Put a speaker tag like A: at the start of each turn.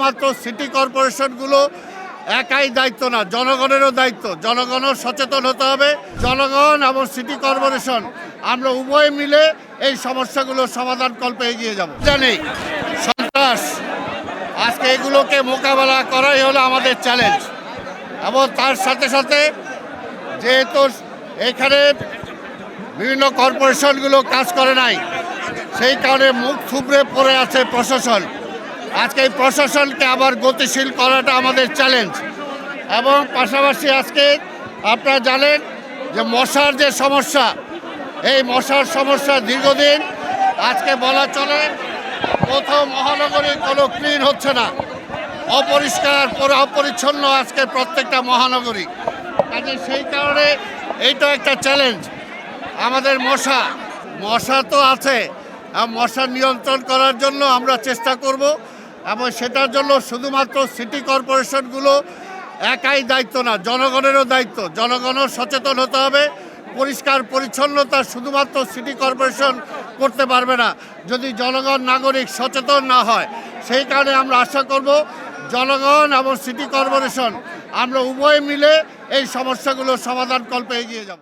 A: মাত্র সিটি কর্পোরেশনগুলো একাই দায়িত্ব না, জনগণেরও দায়িত্ব। জনগণও সচেতন হতে হবে। জনগণ এবং সিটি কর্পোরেশন আমরা উভয় মিলে এই সমস্যাগুলোর সমাধান কল্পে এগিয়ে যাব। জানি সন্ত্রাস, আজকে এগুলোকে মোকাবেলা করাই হলো আমাদের চ্যালেঞ্জ। এবং তার সাথে সাথে যেহেতু এখানে বিভিন্ন কর্পোরেশনগুলো কাজ করে নাই, সেই কারণে মুখ থুবড়ে পড়ে আছে প্রশাসন। আজকে এই প্রশাসনকে আবার গতিশীল করাটা আমাদের চ্যালেঞ্জ। এবং পাশাপাশি আজকে আপনারা জানেন যে মশার যে সমস্যা, এই মশার সমস্যা দীর্ঘদিন আজকে বলা চলে কোথাও মহানগরী কোনো ক্লিন হচ্ছে না, অপরিষ্কার অপরিচ্ছন্ন আজকে প্রত্যেকটা মহানগরী। কাজে সেই কারণে এইটা একটা চ্যালেঞ্জ আমাদের। মশা তো আছে, মশা নিয়ন্ত্রণ করার জন্য আমরা চেষ্টা করব। এবং সেটার জন্য শুধুমাত্র সিটি কর্পোরেশনগুলো একাই দায়িত্ব না, জনগণেরও দায়িত্ব। জনগণও সচেতন হতে হবে। পরিষ্কার পরিচ্ছন্নতা শুধুমাত্র সিটি কর্পোরেশন করতে পারবে না যদি জনগণ নাগরিক সচেতন না হয়। সেই কারণে আমরা আশা করব জনগণ এবং সিটি কর্পোরেশন আমরা উভয় মিলে এই সমস্যাগুলোর সমাধান কল্পে এগিয়ে যাব।